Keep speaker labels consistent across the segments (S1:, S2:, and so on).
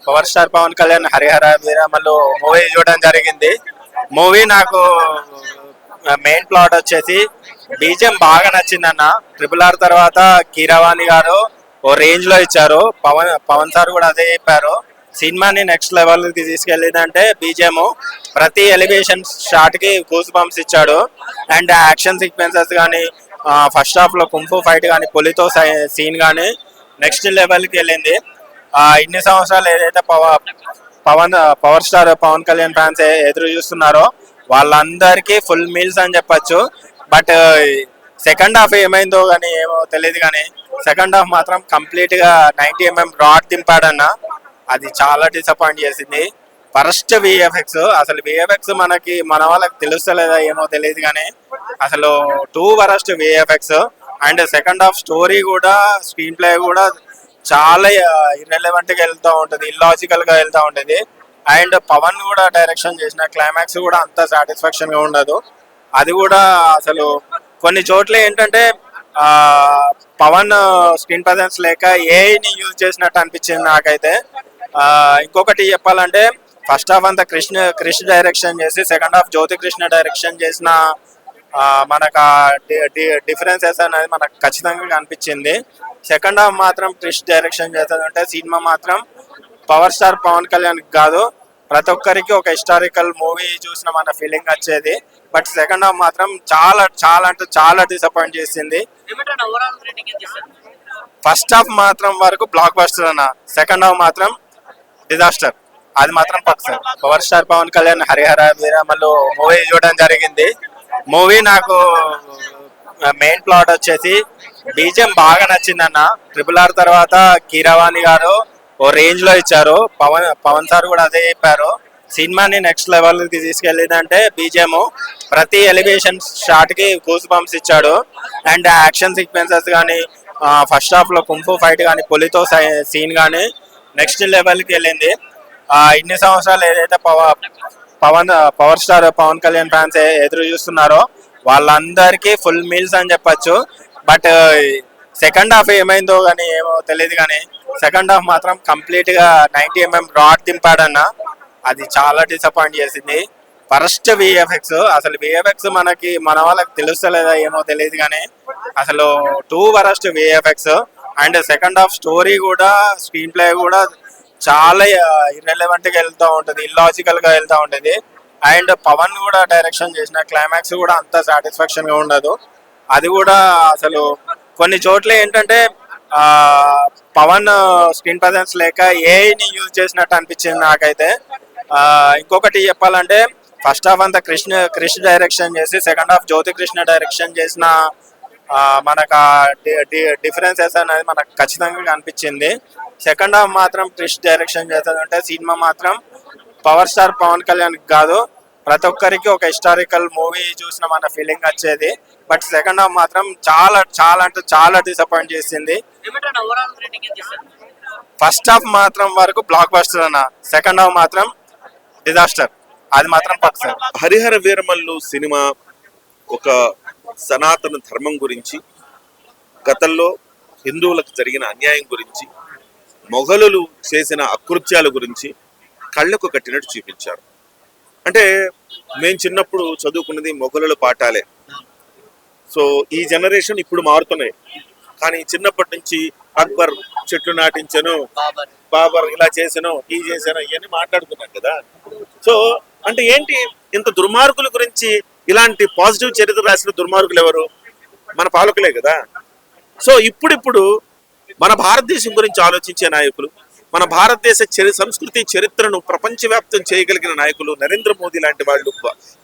S1: Power star Pawan Kalyan Harihara Veeramallu movie చూడడం జరిగింది. Movie నాకు మెయిన్ ప్లాట్ వచ్చేసి బీజిఎం బాగా నచ్చిందన్న. RRR తర్వాత కీరవాణి గారు ఓ రేంజ్ లో ఇచ్చారు. పవన్ సార్ కూడా అదే చెప్పారు. సినిమాని నెక్స్ట్ లెవెల్ కి తీసుకెళ్ళిందంటే బీజిఎం ప్రతి ఎలివేషన్ షాట్ కి గూస్ బంప్స్ ఇచ్చాడు. అండ్ యాక్షన్ సీక్వెన్సెస్ కానీ, ఫస్ట్ హాఫ్ లో కుంఫు ఫైట్ కానీ, పులితో సీన్ కానీ నెక్స్ట్ లెవెల్ కి వెళ్ళింది. ఇన్ని సంవత్సరాలు ఏదైతే power star Pawan Kalyan fans ఎదురు చూస్తున్నారో వాళ్ళందరికీ ఫుల్ మీల్స్ అని చెప్పొచ్చు. బట్ సెకండ్ హాఫ్ ఏమైందో కానీ ఏమో తెలియదు, కానీ సెకండ్ హాఫ్ మాత్రం కంప్లీట్ గా 90mm రాడ్ దింపాడన్న. అది చాలా డిసప్పాయింట్ చేసింది. ఫస్ట్ విఎఫ్ఎక్స్, అసలు విఎఫ్ఎక్స్ మన వాళ్ళకి తెలుస్తలేదా ఏమో తెలియదు, కానీ అసలు two worst VFX. And second half story కూడా, స్క్రీన్ ప్లే కూడా చాలా ఇర్రెలెవెంట్ గా వెళ్తూ ఉంటది, ఇల్లాజికల్ గా వెళ్తూ ఉంటది. అండ్ పవన్ కూడా డైరెక్షన్ చేసిన క్లైమాక్స్ కూడా అంత సాటిస్ఫాక్షన్ గా ఉండదు. అది కూడా అసలు కొన్ని చోట్ల ఏంటంటే పవన్ స్క్రీన్ ప్రజెన్స్ లేక ఏఐని యూజ్ చేసినట్టు అనిపించింది నాకైతే. ఇంకొకటి చెప్పాలంటే ఫస్ట్ హాఫ్ అంతా కృష్ణ డైరెక్షన్ చేసి సెకండ్ హాఫ్ జ్యోతి కృష్ణ డైరెక్షన్ చేసిన మనకు డిఫరెన్సెస్ అనేది మనకు ఖచ్చితంగా కనిపించింది. సెకండ్ హాఫ్ మాత్రం కృష్ణ డైరెక్షన్ చేస్తుందంటే సినిమా మాత్రం పవర్ స్టార్ పవన్ కళ్యాణ్ కాదు, ప్రతి ఒక్కరికి ఒక హిస్టారికల్ మూవీ చూసిన మన ఫీలింగ్ వచ్చేది. బట్ సెకండ్ హాఫ్ మాత్రం చాలా చాలా అంటే చాలా డిసప్పాయింట్ చేసింది. ఫస్ట్ హాఫ్ మాత్రం వరకు బ్లాక్ బస్టర్ అన్న, సెకండ్ హాఫ్ మాత్రం డిజాస్టర్. అది మాత్రం పక్క. Power star Pawan Kalyan Harihara Veeramallu movie చూడడం జరిగింది. మూవీ నాకు మెయిన్ ప్లాట్ వచ్చేసి బీజిఎం బాగా నచ్చిందన్న. RRR తర్వాత కీరవాణి గారు ఓ రేంజ్ లో ఇచ్చారు. పవన్ సార్ కూడా అదే చెప్పారు. సినిమాని నెక్స్ట్ లెవెల్ కి తీసుకెళ్ళిందంటే బీజిఎం ప్రతి ఎలివేషన్ షాట్ కి గూస్ బంప్స్ ఇచ్చాడు. అండ్ యాక్షన్ సీక్వెన్సెస్ కానీ, ఫస్ట్ హాఫ్ లో కుంఫు ఫైట్ కానీ, పులితో సీన్ కానీ నెక్స్ట్ లెవెల్ కి వెళ్ళింది. ఇన్ని సంవత్సరాలు ఏదైతే power star Pawan Kalyan fans ఎదురు చూస్తున్నారో వాళ్ళందరికీ ఫుల్ మీల్స్ అని చెప్పొచ్చు. బట్ సెకండ్ హాఫ్ ఏమైందో కానీ ఏమో తెలియదు, కానీ సెకండ్ హాఫ్ మాత్రం కంప్లీట్ గా 90mm రాడ్ దింపాడన్న. అది చాలా డిసప్పాయింట్ చేసింది. ఫస్ట్ విఎఫ్ఎక్స్, అసలు విఎఫ్ఎక్స్ మన వాళ్ళకి తెలుస్తలేదా ఏమో తెలియదు, కానీ అసలు two worst VFX. And second half story కూడా, స్క్రీన్ ప్లే కూడా చాలా ఇర్రెలెవెంట్ గా వెళ్తూ ఉంటది, ఇల్లాజికల్ గా వెళ్తూ ఉంటది. అండ్ పవన్ కూడా డైరెక్షన్ చేసిన క్లైమాక్స్ కూడా అంత సాటిస్ఫాక్షన్ గా ఉండదు. అది కూడా అసలు కొన్ని చోట్ల ఏంటంటే పవన్ స్క్రీన్ ప్రజెన్స్ లేక ఏఐని యూజ్ చేసినట్టు అనిపించింది నాకైతే. ఇంకొకటి చెప్పాలంటే ఫస్ట్ హాఫ్ అంతా కృష్ణ డైరెక్షన్ చేసి సెకండ్ హాఫ్ జ్యోతి కృష్ణ డైరెక్షన్ చేసిన మనకు డిఫరెన్సెస్ అనేది మనకు ఖచ్చితంగా కనిపించింది. సెకండ్ హాఫ్ మాత్రం కృష్ణ డైరెక్షన్ చేస్తుందంటే సినిమా మాత్రం పవర్ స్టార్ పవన్ కళ్యాణ్ కాదు, ప్రతి ఒక్కరికి ఒక హిస్టారికల్ మూవీ చూసిన మన ఫీలింగ్ వచ్చేది. బట్ సెకండ్ హాఫ్ మాత్రం చాలా చాలా అంటే చాలా డిసప్పాయింట్ చేసింది. ఫస్ట్ హాఫ్ మాత్రం వరకు బ్లాక్ బస్టర్ అన్న, సెకండ్ హాఫ్ మాత్రం డిజాస్టర్. అది మాత్రం పక్క.
S2: హరిహర వీరమల్లు సినిమా ఒక సనాతన ధర్మం గురించి, గతంలో హిందువులకు జరిగిన అన్యాయం గురించి, మొఘలులు చేసిన అకృత్యాల గురించి కళ్ళకు కట్టినట్టు చూపించారు. అంటే మేము చిన్నప్పుడు చదువుకున్నది మొఘలుల పాఠాలే. సో ఈ జనరేషన్ ఇప్పుడు మారుతున్నాయి, కానీ చిన్నప్పటి నుంచి అక్బర్ చెట్లు నాటించను, బాబర్ ఇలా చేసాను, ఈ చేశాను, ఇవన్నీ మాట్లాడుకున్నాం కదా. సో అంటే ఏంటి, ఇంత దుర్మార్గుల గురించి ఇలాంటి పాజిటివ్ చరిత్ర రాసిన దుర్మార్గులు ఎవరు? మన పాలకులే కదా. సో ఇప్పుడు మన భారతదేశం గురించి ఆలోచించే నాయకులు, మన భారతదేశ సంస్కృతి చరిత్రను ప్రపంచవ్యాప్తం చేయగలిగిన నాయకులు, నరేంద్ర మోదీ లాంటి వాళ్ళు,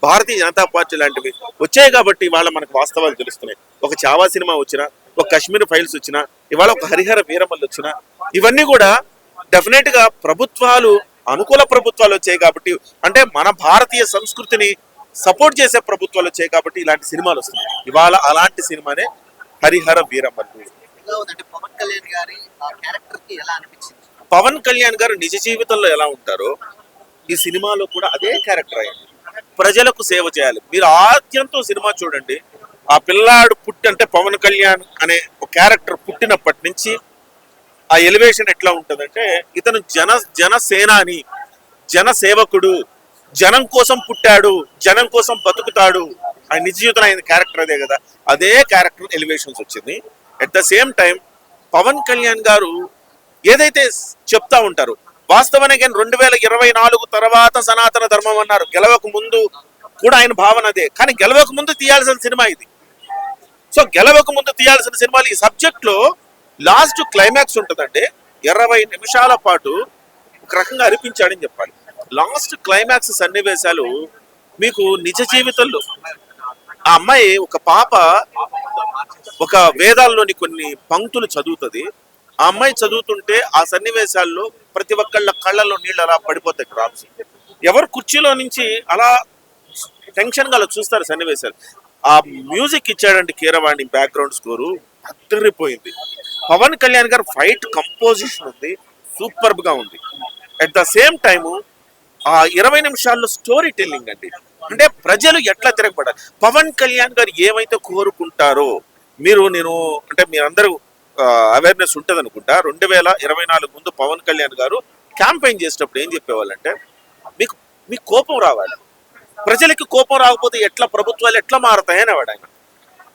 S2: భారతీయ జనతా పార్టీ లాంటివి వచ్చాయి కాబట్టి ఇవాళ మనకు వాస్తవాలు తెలుస్తున్నాయి. ఒక చావా సినిమా వచ్చినా, ఒక కాశ్మీర్ ఫైల్స్ వచ్చినా, ఇవాళ ఒక హరిహర వీరమల్లు వచ్చినా, ఇవన్నీ కూడా డెఫినెట్ గా ప్రభుత్వాలు, అనుకూల ప్రభుత్వాలు వచ్చాయి కాబట్టి, అంటే మన భారతీయ సంస్కృతిని సపోర్ట్ చేసే ప్రభుత్వాలు వచ్చాయి కాబట్టి ఇలాంటి సినిమాలు వస్తున్నాయి. ఇవాళ అలాంటి సినిమానే హరిహర వీరమల్లు. పవన్ కళ్యాణ్ గారు నిజ జీవితంలో ఎలా ఉంటారో ఈ సినిమాలో కూడా అదే క్యారెక్టర్ అయ్యింది. ప్రజలకు సేవ చేయాలి. మీరు ఆద్యంతో సినిమా చూడండి, ఆ పిల్లాడు అంటే పవన్ కళ్యాణ్ అనే ఒక క్యారెక్టర్ పుట్టినప్పటి నుంచి ఆ ఎలివేషన్ ఎట్లా ఉంటదంటే ఇతను జనసేనాని, జన సేవకుడు, జనం కోసం పుట్టాడు, జనం కోసం బతుకుతాడు. ఆయన నిజ జీవితంలో ఆయన క్యారెక్టర్ అదే కదా, అదే క్యారెక్టర్ ఎలివేషన్స్ వచ్చింది. At the same time Pawan Kalyan గారు ఏదైతే చెప్తా ఉంటారు వాస్తవానికి 2024 తర్వాత సనాతన ధర్మం అన్నారు. గెలవక ముందు కూడా ఆయన భావన అదే, కానీ గెలవక ముందు తీయాల్సిన సినిమా ఇది. సో గెలవక ముందు తీయాల్సిన సినిమాలు ఈ సబ్జెక్ట్ లో లాస్ట్ క్లైమాక్స్ ఉంటుందండి. 20 నిమిషాల పాటు ఒక రకంగా అనిపించాడని చెప్పాలి. లాస్ట్ క్లైమాక్స్ సన్నివేశాలు మీకు నిజ జీవితంలో ఆ అమ్మాయి ఒక పాప ఒక వేదాల్లోని కొన్ని పంక్తులు చదువుతుంది. ఆ అమ్మాయి చదువుతుంటే ఆ సన్నివేశాల్లో ప్రతి ఒక్కళ్ళ కళ్ళల్లో నీళ్ళు అలా పడిపోతాయి, డ్రాప్స్. ఎవరు కుర్చీలో నుంచి అలా టెన్షన్ గా అలా చూస్తారు సన్నివేశాలు. ఆ మ్యూజిక్ ఇచ్చాడంటే కీరవాణి బ్యాక్గ్రౌండ్ స్కోరు అద్దరిపోయింది. పవన్ కళ్యాణ్ గారు ఫైట్ కంపోజిషన్ ఉంది, సూపర్బ్ గా ఉంది. అట్ ద సేమ్ టైము ఆ 20 నిమిషాల్లో స్టోరీ టెల్లింగ్ అండి. అంటే ప్రజలు ఎట్లా తిరగబడాలి, పవన్ కళ్యాణ్ గారు ఏమైతే కోరుకుంటారో నేను అంటే మీరందరూ అవేర్నెస్ ఉంటుంది అనుకుంటా. 2024 ముందు పవన్ కళ్యాణ్ గారు క్యాంపెయిన్ చేసేటప్పుడు ఏం చెప్పేవాళ్ళంటే మీకు కోపం రావాలి, ప్రజలకి కోపం రాకపోతే ఎట్లా ప్రభుత్వాలు ఎట్లా మారుతాయని అనేవాడు ఆయన.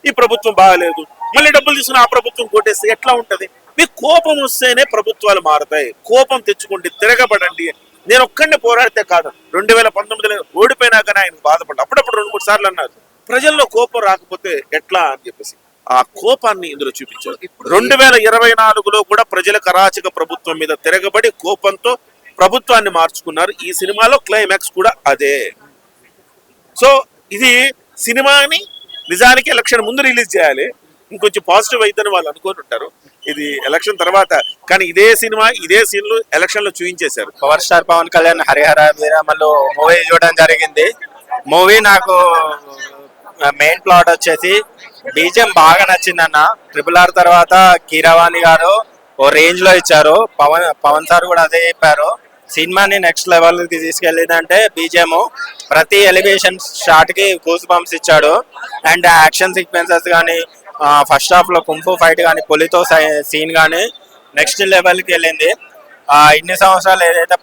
S2: ఈ ప్రభుత్వం బాగాలేదు, మళ్ళీ డబ్బులు తీసుకుని ఆ ప్రభుత్వం కొట్టేస్తే ఎట్లా ఉంటది? మీకు కోపం వస్తేనే ప్రభుత్వాలు మారుతాయి, కోపం తెచ్చుకోండి, తిరగబడండి. నేను ఒక్కడిని పోరాడితే కాదు, 2019లో ఓడిపోయినాకనే ఆయన బాధపడ్డా. అప్పుడప్పుడు 2-3 సార్లు అన్నారు ప్రజల్లో కోపం రాకపోతే ఎట్లా అని చెప్పేసి. ఆ కోపాన్ని ఇందులో చూపించారు. 2024లో కూడా ప్రజలకు అరాచక ప్రభుత్వం మీద తిరగబడి కోపంతో ప్రభుత్వాన్ని మార్చుకున్నారు. ఈ సినిమాలో క్లైమాక్స్ కూడా అదే. సో ఇది సినిమాని నిజానికి ఎలక్షన్ ముందు రిలీజ్ చేయాలి, ఇంకొంచెం పాజిటివ్ అయితేనే వాళ్ళు అనుకొని ఉంటారు. ఇది ఎలక్షన్ తర్వాత, కానీ ఇదే సినిమా ఇదే సీన్లు ఎలక్షన్ లో చూపించేశారు.
S1: Power star Pawan Kalyan Harihara Veeramallu movie చూడడం జరిగింది. మూవీ నాకు మెయిన్ ప్లాట్ వచ్చేసి బీజిఎం బాగా నచ్చిందన్న. RRR తర్వాత కీరవాణి గారు ఓ రేంజ్ లో ఇచ్చారు, పవన్ సార్ కూడా అదే చెప్పారు. సినిమాని నెక్స్ట్ లెవెల్ కి తీసుకెళ్ళిందంటే బీజిఎం ప్రతి ఎలివేషన్ షాట్ కి గూస్ బంప్స్ ఇచ్చాడు. అండ్ యాక్షన్ సీక్వెన్సెస్ కానీ, ఫస్ట్ హాఫ్ లో కుంఫు ఫైట్ కానీ, పులితో సీన్ కానీ నెక్స్ట్ లెవెల్ కి వెళ్ళింది. ఇన్ని సంవత్సరాలు ఏదైతే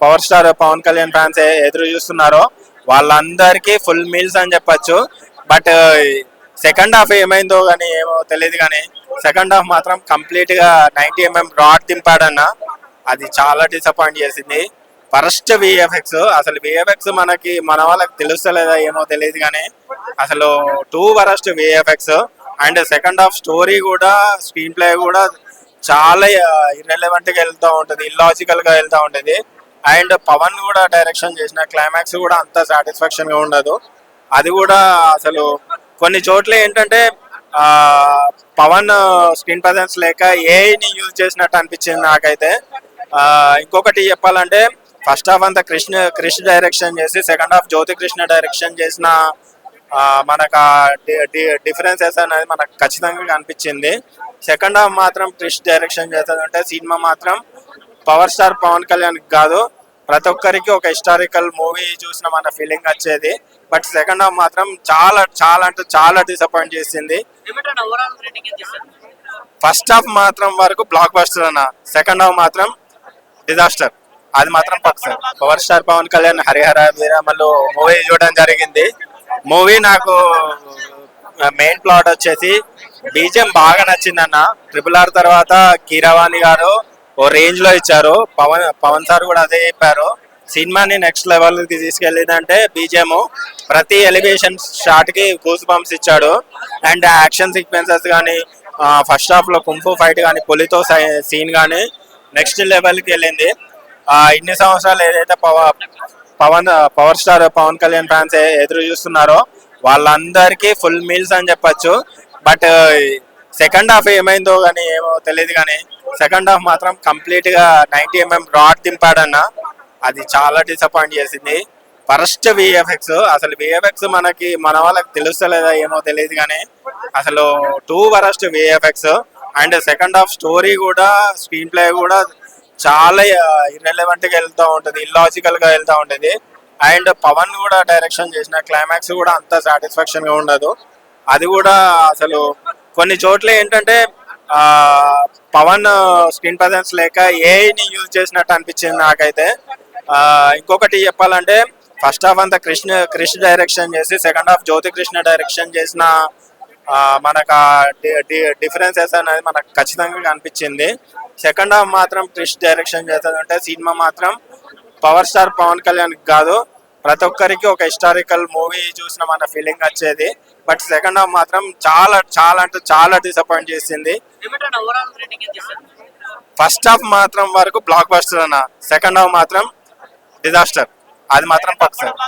S1: power star Pawan Kalyan fans ఎదురు చూస్తున్నారో వాళ్ళందరికీ ఫుల్ మీల్స్ అని చెప్పొచ్చు. బట్ సెకండ్ హాఫ్ ఏమైందో కానీ ఏమో తెలియదు, కానీ సెకండ్ హాఫ్ మాత్రం కంప్లీట్ గా 90mm రాడ్ దింపాడన్న. అది చాలా డిసప్పాయింట్ చేసింది. ఫస్ట్ విఎఫ్ఎక్స్, అసలు విఎఫ్ఎక్స్ మన వాళ్ళకి తెలుస్తలేదా ఏమో తెలియదు, కానీ అసలు worst VFX. And second half story కూడా, స్క్రీన్ ప్లే కూడా చాలా ఇర్రెలవెంట్ గా వెళ్తూ ఉంటుంది, ఇల్లాజికల్ గా వెళ్తూ ఉంటుంది. అండ్ పవన్ కూడా డైరెక్షన్ చేసిన క్లైమాక్స్ కూడా అంత సాటిస్ఫాక్షన్ గా ఉండదు. అది కూడా అసలు కొన్ని చోట్ల ఏంటంటే పవన్ స్క్రీన్ ప్రజెన్స్ లేక ఏఐని యూజ్ చేసినట్టు అనిపించింది నాకైతే. ఇంకొకటి చెప్పాలంటే ఫస్ట్ హాఫ్ అంతా కృష్ణ డైరెక్షన్ చేసి సెకండ్ హాఫ్ జ్యోతి కృష్ణ డైరెక్షన్ చేసిన మనకు డిఫరెన్సెస్ అనేది మనకు ఖచ్చితంగా కనిపించింది. సెకండ్ హాఫ్ మాత్రం కృష్ణ డైరెక్షన్ చేస్తుందంటే సినిమా మాత్రం పవర్ స్టార్ పవన్ కళ్యాణ్ కాదు, ప్రతి ఒక్కరికి ఒక హిస్టారికల్ మూవీ చూసిన మన ఫీలింగ్ వచ్చేది. బట్ సెకండ్ హాఫ్ మాత్రం చాలా చాలా అంటే చాలా డిసప్పాయింట్ చేసింది. ఫస్ట్ హాఫ్ మాత్రం వరకు బ్లాక్ బస్టర్ అన్న, సెకండ్ హాఫ్ మాత్రం డిజాస్టర్. అది మాత్రం పక్క. Power star Pawan Kalyan Harihara Veeramallu movie చూడడం జరిగింది. మూవీ నాకు మెయిన్ ప్లాట్ వచ్చేసి బీజిఎం బాగా నచ్చిందన్న. RRR తర్వాత కీరవాణి గారు ఓ రేంజ్ లో ఇచ్చారు, పవన్ సార్ కూడా అదే చెప్పారు. సినిమాని నెక్స్ట్ లెవెల్ కి తీసుకెళ్ళిందంటే బీజిఎం ప్రతి ఎలివేషన్ షాట్ కి గూస్ బంప్స్ ఇచ్చాడు. అండ్ యాక్షన్ సీక్వెన్సెస్ కానీ, ఫస్ట్ హాఫ్ లో కుంఫు ఫైట్ కానీ, పులితో సీన్ కానీ నెక్స్ట్ లెవెల్ కి వెళ్ళింది. ఇన్ని సంవత్సరాలు ఏదైతే power star Pawan Kalyan fans ఎదురు చూస్తున్నారో వాళ్ళందరికీ ఫుల్ మీల్స్ అని చెప్పొచ్చు. బట్ సెకండ్ హాఫ్ ఏమైందో కానీ ఏమో తెలియదు, కానీ సెకండ్ హాఫ్ మాత్రం కంప్లీట్ గా 90mm రాడ్ దింపాడన్న. అది చాలా డిసప్పాయింట్ చేసింది. ఫస్ట్ విఎఫ్ఎక్స్, అసలు విఎఫ్ఎక్స్ మన వాళ్ళకి తెలుస్తలేదా ఏమో తెలియదు, కానీ అసలు worst VFX. And second half story కూడా, స్క్రీన్ ప్లే కూడా చాలా ఇర్రెలవెంట్ గా వెళ్తూ ఉంటుంది, ఇల్లాజికల్ గా వెళ్తూ ఉంటుంది. అండ్ పవన్ కూడా డైరెక్షన్ చేసిన క్లైమాక్స్ కూడా అంత సాటిస్ఫాక్షన్ గా ఉండదు. అది కూడా అసలు కొన్ని చోట్ల ఏంటంటే ఆ, పవన్ స్క్రీన్ ప్రజెన్స్ లేక ఏఐని యూజ్ చేసినట్టు అనిపించింది నాకైతే. ఇంకొకటి చెప్పాలంటే ఫస్ట్ హాఫ్ అంతా కృష్ణ డైరెక్షన్ చేసి సెకండ్ హాఫ్ జ్యోతి కృష్ణ డైరెక్షన్ చేసిన మనకు డిఫరెన్సెస్ అనేది మనకు ఖచ్చితంగా కనిపించింది. సెకండ్ హాఫ్ మాత్రం కృష్ణ డైరెక్షన్ చేస్తుందంటే సినిమా మాత్రం పవర్ స్టార్ పవన్ కళ్యాణ్ కాదు, ప్రతి ఒక్కరికి ఒక హిస్టారికల్ మూవీ చూసిన మన ఫీలింగ్ వచ్చేది. బట్ సెకండ్ హాఫ్ మాత్రం చాలా చాలా అంటే చాలా డిసప్పాయింట్ చేసింది. ఫస్ట్ హాఫ్ మాత్రం వరకు బ్లాక్ బస్టర్ అన్న, సెకండ్ హాఫ్ మాత్రం డిజాస్టర్, అది మాత్రం పక్కా.